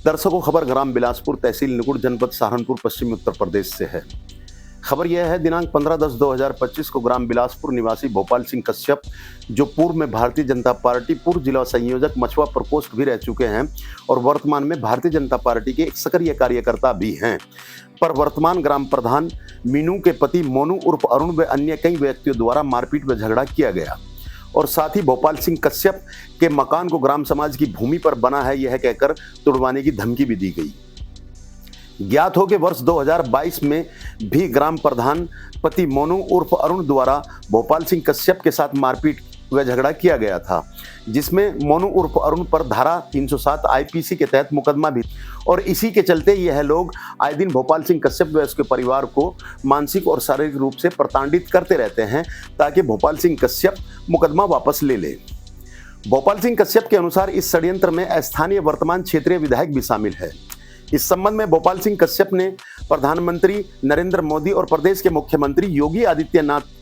दर्शकों, खबर ग्राम बिलासपुर, तहसील निकुट, जनपद सहारनपुर, पश्चिमी उत्तर प्रदेश से है। खबर यह है, दिनांक 15/10/2025 को ग्राम बिलासपुर निवासी भोपाल सिंह कश्यप, जो पूर्व में भारतीय जनता पार्टी पूर्व जिला संयोजक मछुआ प्रकोष्ठ भी रह चुके हैं और वर्तमान में भारतीय जनता पार्टी के एक सक्रिय कार्यकर्ता भी हैं, पर वर्तमान ग्राम प्रधान मीनू के पति मोनू उर्फ अरुण व अन्य कई व्यक्तियों द्वारा मारपीट व झगड़ा किया गया और साथ ही भोपाल सिंह कश्यप के मकान को ग्राम समाज की भूमि पर बना है यह कहकर तुड़वाने की धमकी भी दी गई। ज्ञात हो कि वर्ष 2022 में भी ग्राम प्रधान पति मोनू उर्फ अरुण द्वारा भोपाल सिंह कश्यप के साथ मारपीट व झगड़ा किया गया था, जिसमें मोनू उर्फ अरुण पर धारा 307 आईपीसी के तहत मुकदमा भी, और इसी के चलते यह लोग आए दिन भोपाल सिंह कश्यप व उसके परिवार को मानसिक और शारीरिक रूप से प्रताड़ित करते रहते हैं ताकि भोपाल सिंह कश्यप मुकदमा वापस ले ले। भोपाल सिंह कश्यप के अनुसार इस षड्यंत्र में स्थानीय वर्तमान क्षेत्रीय विधायक भी शामिल है। इस संबंध में भोपाल सिंह कश्यप ने प्रधानमंत्री नरेंद्र मोदी और प्रदेश के मुख्यमंत्री योगी आदित्यनाथ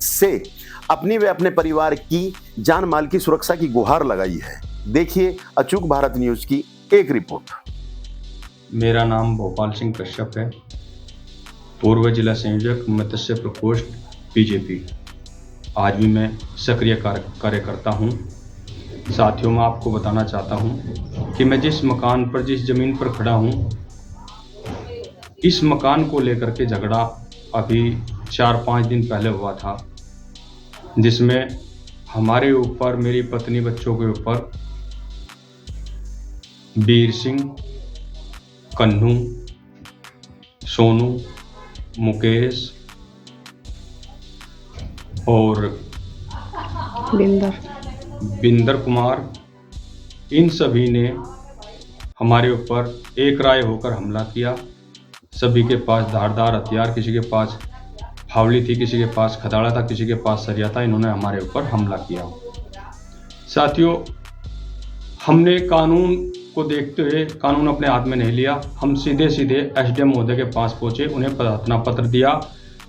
से अपनी व अपने परिवार की जान माल की सुरक्षा की गुहार लगाई है। देखिए अचूक भारत न्यूज की एक रिपोर्ट। मेरा नाम भोपाल सिंह कश्यप है, पूर्व जिला संयोजक मत्स्य प्रकोष्ठ बीजेपी। आज भी मैं सक्रिय कार्यकर्ता हूं। साथियों, मैं आपको बताना चाहता हूं कि मैं जिस मकान पर, जिस जमीन पर खड़ा हूं, इस मकान को लेकर के झगड़ा अभी 4-5 दिन पहले हुआ था, जिसमें हमारे ऊपर, मेरी पत्नी, बच्चों के ऊपर वीर सिंह, कन्नू, सोनू, मुकेश और बिंदर कुमार, इन सभी ने हमारे ऊपर एक राय होकर हमला किया। सभी के पास धारदार हथियार, किसी के पास फावड़ी थी, किसी के पास खदाड़ा था, किसी के पास सरिया था। इन्होंने हमारे ऊपर हमला किया। साथियों, हमने कानून को देखते हुए कानून अपने हाथ में नहीं लिया। हम सीधे एसडीएम महोदय के पास पहुंचे, उन्हें प्रार्थना पत्र दिया,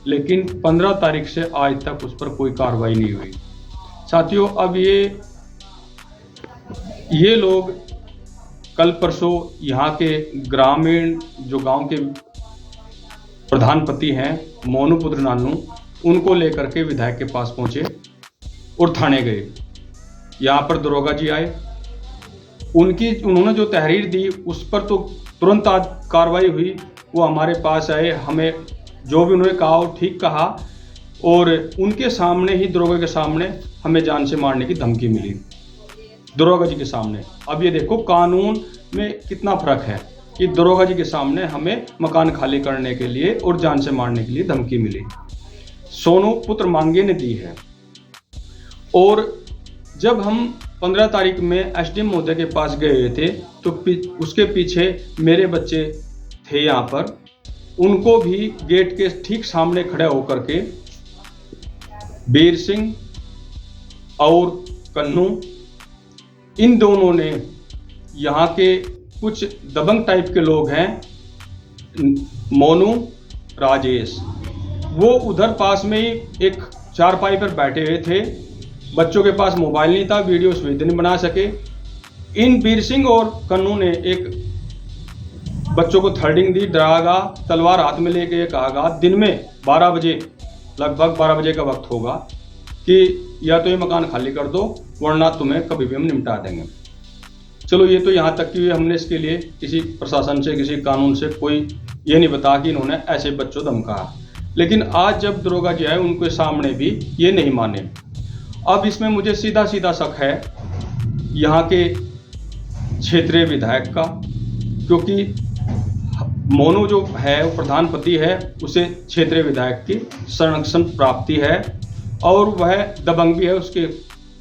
लेकिन 15 तारीख से आज तक उस पर कोई कार्रवाई नहीं हुई। साथियों, अब ये लोग कल परसों यहाँ के ग्रामीण, जो गांव के प्रधानपति हैं मोनू पुत्र नानू, उनको लेकर के विधायक के पास पहुंचे और थाने गए। यहाँ पर दरोगा जी आए, उन्होंने जो तहरीर दी उस पर तो तुरंत आज कार्रवाई हुई। वो हमारे पास आए, हमें जो भी उन्होंने कहा वो ठीक कहा, और उनके सामने ही, दरोगा के सामने, हमें जान से मारने की धमकी मिली, दरोगा जी के सामने। अब ये देखो कानून में कितना फर्क है कि दरोगा जी के सामने हमें मकान खाली करने के लिए और जान से मारने के लिए धमकी मिली। सोनू पुत्र मांगे ने दी है। और जब हम 15 तारीख में एसडीएम महोदय के पास गए थे तो उसके पीछे मेरे बच्चे थे यहाँ पर, उनको भी गेट के ठीक सामने खड़े होकर के वीर सिंह और कन्नू, इन दोनों ने, यहाँ के कुछ दबंग टाइप के लोग हैं, मोनू, राजेश, वो उधर पास में ही एक चारपाई पर बैठे हुए थे। बच्चों के पास मोबाइल नहीं था, वीडियो सुविधा नहीं बना सके। इन वीर सिंह और कन्नू ने एक बच्चों को थर्डिंग दी, डरागा, तलवार हाथ में लेके कहा दिन में 12 बजे, लगभग 12 बजे का वक्त होगा, कि या तो ये मकान खाली कर दो वरना तुम्हें कभी भी हम निपटा देंगे। चलो, ये तो यहाँ तक कि हमने इसके लिए किसी प्रशासन से, किसी कानून से कोई ये नहीं बता कि इन्होंने ऐसे बच्चों धमकाया। लेकिन आज जब दरोगा जी आए, उनके सामने भी ये नहीं माने। अब इसमें मुझे सीधा शक है यहाँ के क्षेत्रीय विधायक का, क्योंकि मोनू जो है वो प्रधानपति है, उसे क्षेत्रीय विधायक की संरक्षण प्राप्ति है और वह दबंग भी है। उसके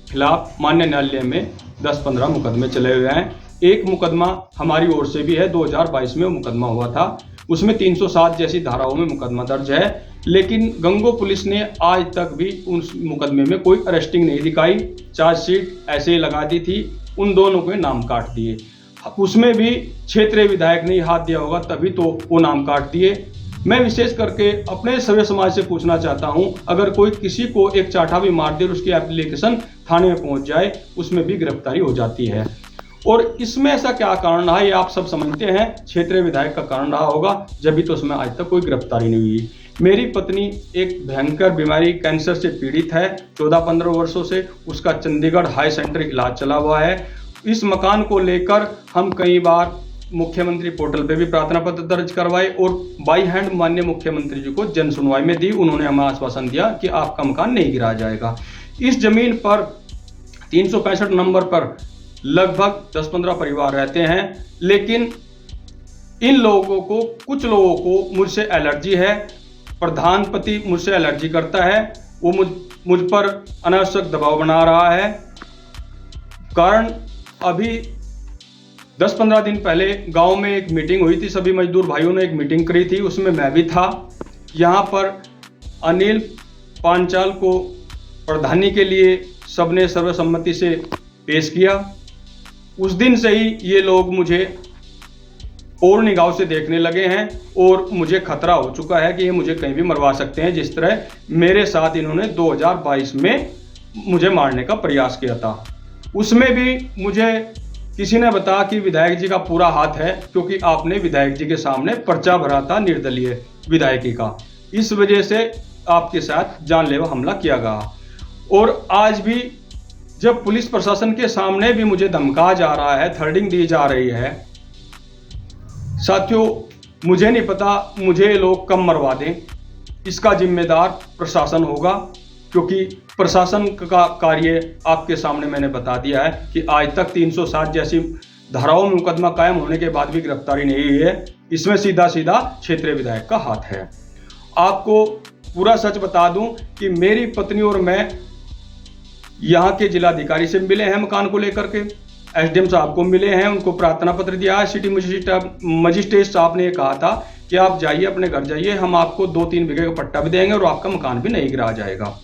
खिलाफ मान्य न्यायालय में 10-15 मुकदमे चले हुए हैं। एक मुकदमा हमारी ओर से भी है, 2022 में मुकदमा हुआ था, उसमें 307 जैसी धाराओं में मुकदमा दर्ज है, लेकिन गंगो पुलिस ने आज तक भी उस मुकदमे में कोई अरेस्टिंग नहीं दिखाई, चार्जशीट ऐसे ही लगा दी थी, उन दोनों के नाम काट दिए। उसमें भी क्षेत्रीय विधायक ने हाथ दिया होगा तभी तो वो नाम काट दिए। मैं विशेष करके अपने सभ्य समाज से पूछना चाहता हूं, अगर कोई किसी को एक चाटा भी मार दे और उसकी एप्लीकेशन थाने में पहुंच जाए, उसमें भी गिरफ्तारी हो जाती है। और इसमें ऐसा क्या कारण रहा ये आप सब समझते हैं। क्षेत्रीय विधायक का कारण रहा होगा, जब भी तो उसमें आज तक कोई गिरफ्तारी नहीं हुई। मेरी पत्नी एक भयंकर बीमारी कैंसर से पीड़ित है 14-15 वर्षों से। उसका चंडीगढ़ हाई सेंटर इलाज चला हुआ है। इस मकान को लेकर हम कई बार मुख्यमंत्री पोर्टल पे भी प्रार्थना पत्र दर्ज करवाए और बाई हैंड माननीय मुख्यमंत्री जी को जन सुनवाई में दी। उन्होंने हमें आश्वासन दिया कि आपका मकान नहीं गिराया जाएगा। इस जमीन पर 365 नंबर पर लगभग 10-15 परिवार रहते हैं, लेकिन इन लोगों को, कुछ लोगों को मुझसे एलर्जी है। प्रधान पति मुझसे एलर्जी करता है। वो मुझ पर अनावश्यक दबाव बना रहा है। कारण अभी 10-15 दिन पहले गांव में एक मीटिंग हुई थी, सभी मजदूर भाइयों ने एक मीटिंग करी थी, उसमें मैं भी था। यहाँ पर अनिल पांचाल को प्रधानी के लिए सबने सर्वसम्मति से पेश किया। उस दिन से ही ये लोग मुझे और निगाह से देखने लगे हैं और मुझे खतरा हो चुका है कि ये मुझे कहीं भी मरवा सकते हैं, जिस तरह मेरे साथ इन्होंने 2022 में मुझे मारने का प्रयास किया था। उसमें भी मुझे किसी ने बताया कि विधायक जी का पूरा हाथ है, क्योंकि आपने विधायक जी के सामने पर्चा भरा था निर्दलीय विधायकी का। इस वजह से आपके साथ जानलेवा हमला किया गया। और आज भी जब पुलिस प्रशासन के सामने भी मुझे धमकाया जा रहा है, थर्डिंग दी जा रही है। साथियों, मुझे नहीं पता मुझे लोग कब मरवा दें, इसका जिम्मेदार प्रशासन होगा, क्योंकि प्रशासन का कार्य आपके सामने मैंने बता दिया है कि आज तक 307 जैसी धाराओं में मुकदमा कायम होने के बाद भी गिरफ्तारी नहीं हुई है। इसमें सीधा सीधा क्षेत्रीय विधायक का हाथ है। आपको पूरा सच बता दूं कि मेरी पत्नी और मैं यहाँ के जिलाधिकारी से मिले हैं, मकान को लेकर के एसडीएम साहब को मिले हैं, उनको प्रार्थना पत्र दिया है। सिटी मजिस्ट्रेट साहब ने कहा था कि आप जाइए, अपने घर जाइए, हम आपको 2-3 बीघे का पट्टा भी देंगे और आपका मकान भी नहीं गिराया जाएगा।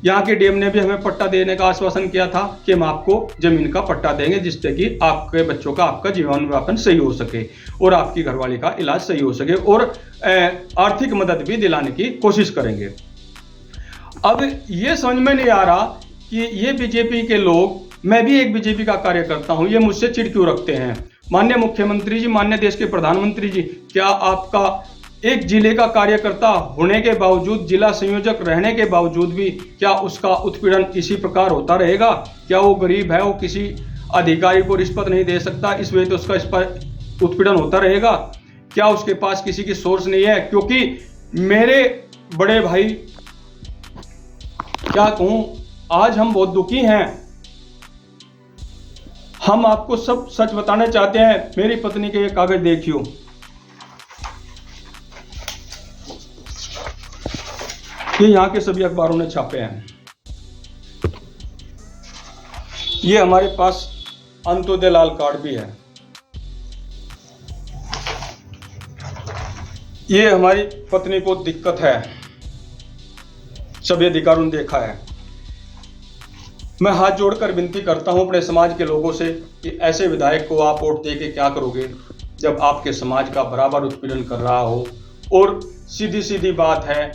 यहाँ के डीएम ने भी हमें पट्टा देने का आश्वासन किया था कि हम आपको जमीन का पट्टा देंगे, जिससे कि आपके बच्चों का, आपका जीवन यापन सही हो सके और आपकी घरवाली का इलाज सही हो सके, और आर्थिक मदद भी दिलाने की कोशिश करेंगे। अब ये समझ में नहीं आ रहा कि ये बीजेपी के लोग, मैं भी एक बीजेपी का कार्यकर्ता हूं, ये मुझसे चिढ़ क्यों रखते हैं। माननीय मुख्यमंत्री जी, माननीय देश के प्रधानमंत्री जी, क्या आपका एक जिले का कार्यकर्ता होने के बावजूद, जिला संयोजक रहने के बावजूद भी, क्या उसका उत्पीड़न इसी प्रकार होता रहेगा? क्या वो गरीब है, वो किसी अधिकारी को रिश्वत नहीं दे सकता, इस वजह से उसका इस पर उत्पीड़न होता रहेगा? क्या उसके पास किसी की सोर्स नहीं है? क्योंकि मेरे बड़े भाई, क्या कहूं, आज हम बहुत दुखी हैं। हम आपको सब सच बताना चाहते हैं। मेरी पत्नी के ये कागज देखियो, ये यहाँ के सभी अखबारों ने छापे हैं। ये हमारे पास अंत्योदय लाल कार्ड भी है। ये हमारी पत्नी को दिक्कत है, सभी अधिकारियों ने देखा है। मैं हाथ जोड़कर विनती करता हूं अपने समाज के लोगों से कि ऐसे विधायक को आप वोट दे के क्या करोगे, जब आपके समाज का बराबर उत्पीड़न कर रहा हो और सीधी सीधी बात है,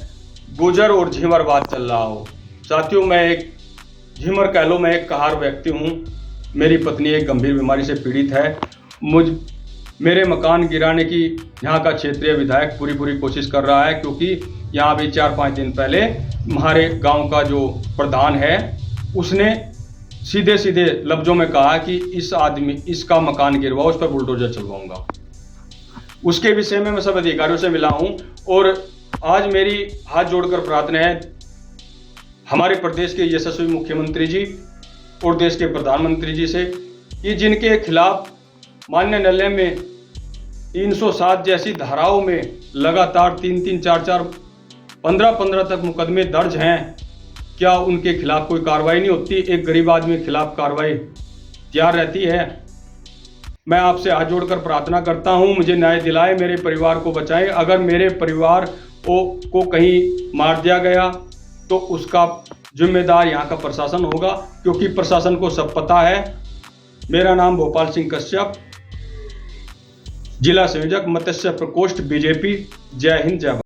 गुजर और झिमरवाद चल रहा हो। साथियों, मैं एक झिमर कह लो, मैं एक कहार व्यक्ति हूँ। मेरी पत्नी एक गंभीर बीमारी से पीड़ित है। मेरे मकान गिराने की यहाँ का क्षेत्रीय विधायक पूरी कोशिश कर रहा है, क्योंकि यहाँ भी 4-5 दिन पहले हमारे गांव का जो प्रधान है, उसने सीधे सीधे लफ्जों में कहा कि इसका मकान गिरवाओ, उस पर बुलडोजर चलवाऊंगा। उसके विषय में मैं सब अधिकारियों से मिला हूँ और आज मेरी हाथ जोड़कर प्रार्थना है हमारे प्रदेश के यशस्वी मुख्यमंत्री जी और देश के प्रधानमंत्री जी से कि जिनके खिलाफ माननीय न्यायालय में 307 जैसी धाराओं में लगातार 3-3, 4-4, 15-15 तक मुकदमे दर्ज हैं, क्या उनके खिलाफ कोई कार्रवाई नहीं होती? एक गरीब आदमी के खिलाफ कार्रवाई तैयार रहती है। मैं आपसे हाथ जोड़कर प्रार्थना करता हूं, मुझे न्याय दिलाए, मेरे परिवार को बचाएं। अगर मेरे परिवार को कहीं मार दिया गया तो उसका जिम्मेदार यहाँ का प्रशासन होगा, क्योंकि प्रशासन को सब पता है। मेरा नाम भोपाल सिंह कश्यप, जिला संयोजक मत्स्य प्रकोष्ठ बीजेपी। जय हिंद, जय भारत।